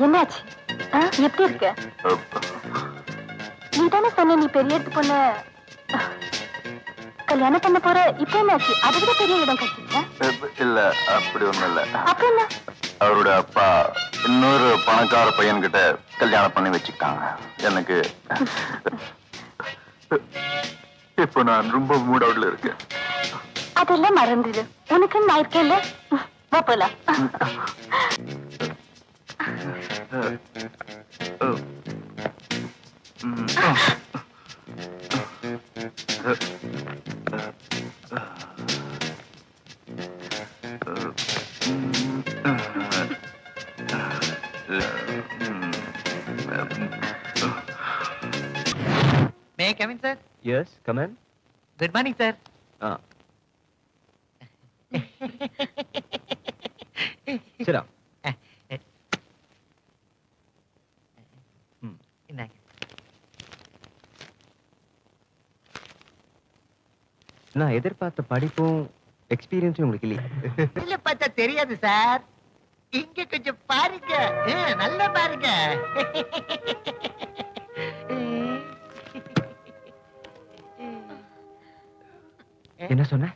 என்னாச்சு? எப்படி இருக்க? நீ தானே சொன்ன நீ பெரிய இடத்து பொண்ணு கல்யாணம் பண்ண போற. இப்ப என்னாச்சு? அதை விட பெரிய இடம் கட்டிச்சா? இல்ல, அப்படி ஒண்ணும் இல்ல. அப்ப என்ன? அவரோட அப்பா இன்னொரு பணக்கார பையன் கிட்ட கல்யாணம் பண்ணி வச்சுக்கிட்டாங்க. எனக்கு இப்போ நான் ரொம்ப மூட் அவுட்ல இருக்கேன். அதெல்லாம் மறந்துடு. உனக்கு நான் இருக்கேன்ல, வா போலாம். May I come in, sir? Yes, come in. Good morning, sir. Sit down. இந்தாங்க. நான் எதிர்பார்த்த படிப்பும் எக்ஸ்பீரியன்ஸும் உங்களுக்கு இல்லையா? இதுல பார்த்தா தெரியாது சார். இங்க கொஞ்சம் பாருங்க. நல்லா பாருங்க. என்ன சொன்ன?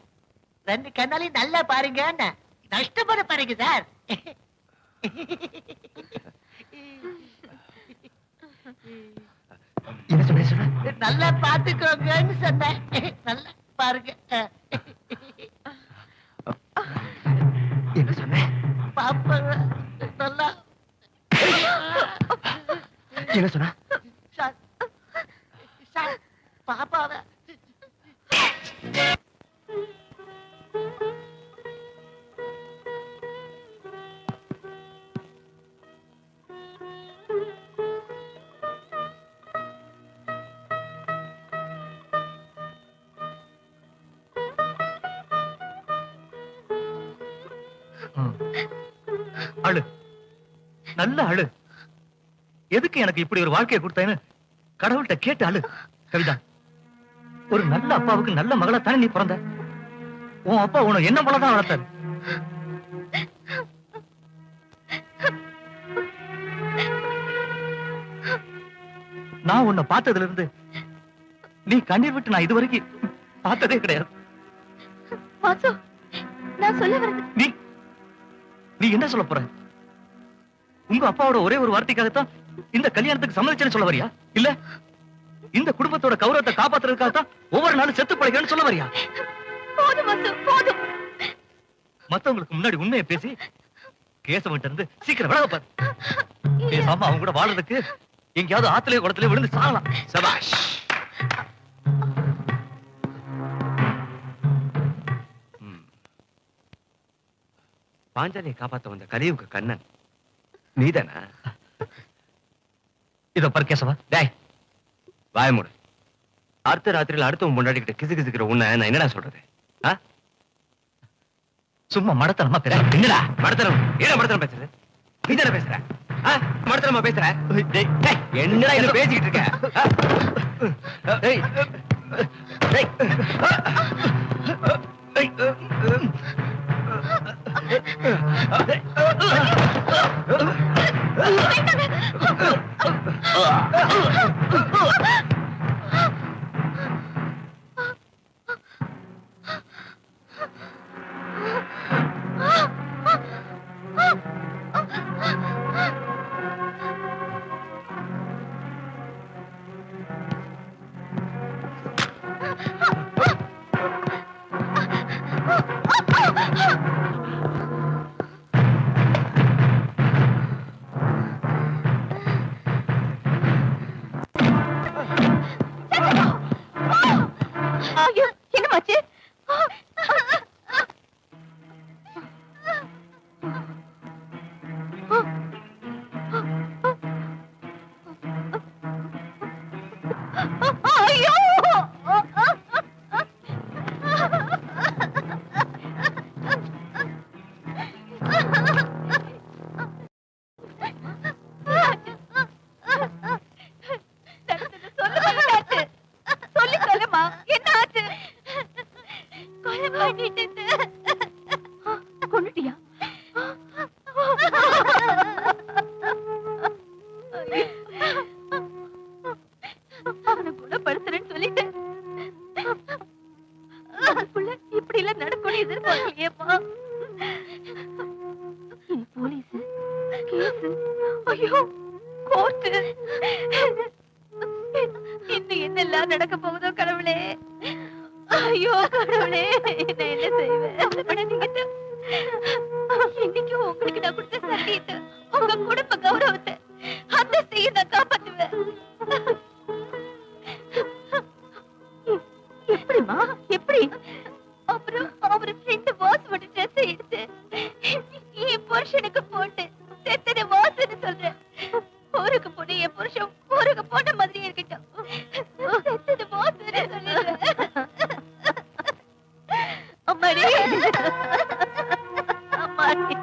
ரெண்டு கண்ணாலையும் நல்லா பாருங்க. நஷ்டப்பட பாருங்க சார். என்ன சொன்ன? நல்லா பாத்துக்கோங்கன்னு சொன்னேன். நல்லா பாருங்க. என்ன சொன்ன? பாப்பாங்க நல்லா. என்ன சொன்ன? சார், சார், பாப்பாவை அழு, நல்ல அழு. எதுக்கு எனக்கு இப்படி ஒரு வாழ்க்கையை கொடுத்தேன்னு கடவுள்கிட்ட கேட்டு அழு. கவிதா, ஒரு நல்ல அப்பாவுக்கு நல்ல மகளா தானே நீ பிறந்த. உன் அப்பா உன என்ன போலதான் வளர்த்தாரு. நான் உன்னை பார்த்ததுல இருந்து நீ கண்ணீர் விட்டு நான் இதுவரைக்கும் பார்த்ததே கிடையாது. நான் சொல்ல வரது. நீ என்ன சொல்ல போற? உங்க அப்பாவோட ஒரே ஒரு வார்த்தைக்காகத்தான் இந்த கல்யாணத்துக்கு சம்மதிச்சேன்னு சொல்ல வரியா? இல்ல இந்த குடும்பத்தோட கௌரவத்தை காப்பாத்துறதுக்காகத்தான் ஒவ்வொரு நாளும் செத்து பழகிறேன்னு சொல்ல வரியா? போதும். மத்தவங்களுக்கு முன்னாடி உண்மையை பேசி கேசவன்ட்ட இருந்து சீக்கிரம் விலக பாரு. பேசாம அவங்க கூட வாழறதுக்கு எங்கேயாவது ஆத்திலே குளத்திலே விழுந்து சாகலாம். சபாஷ். பாஞ்சாலியை காப்பாத்த வந்த கலியுக கண்ணன் நீதானா? இத பாரு கேசவா. டேய், வாய மூடு. அடுத்த ராத்திரியில அடுத்தவன் முன்னாடிக்கிட்ட கிசு கிசுக்கிற உன்னை நான் என்னடா சொல்றது? சும்மா மடத்தனமா பேச. என்னடா மடத்தனம்? ஏடா மடத்தனம் பேசுற? நீ தானே பேசுற? மடத்தனமா பேசுற? என்னடா என்ன பேசிக்கிட்டு இருக்க? என்னமாச்சு? கொன்னுட்டியா? அதுக்குள்ள இப்படி எல்லாம் நடக்கும் எதிர்பார்க்கலையேம்மா. இனி போலீஸ் கேஸ், ஐயோ கோர்ட், இன்னும் என்னெல்லாம் நடக்க போகுதோ கடவுளே. ஐயோ கடவுளே, நான் என்ன செய்வேன்? இன்னைக்கு உங்களுக்கு நான் கொடுத்த சத்தியத்தை, உங்க குடும்ப கௌரவத்தை, அந்த செய்ய நான் காப்பாத்துவேன். எப்படிமா எப்படி? அப்புறம் அவரு ஃப்ரெண்ட் வாசோட ட்ரெஸ் எடுத்து என் புருஷனுக்கு போட்டு செத்தன வாசன்னு சொல்றேன். ஊருக்கு போன என் புருஷன் ஊருக்கு போன மாதிரி இருக்கட்டும், செத்தன வாசன்னு சொல்லிடுறேன். அம்மாடி அம்மாடி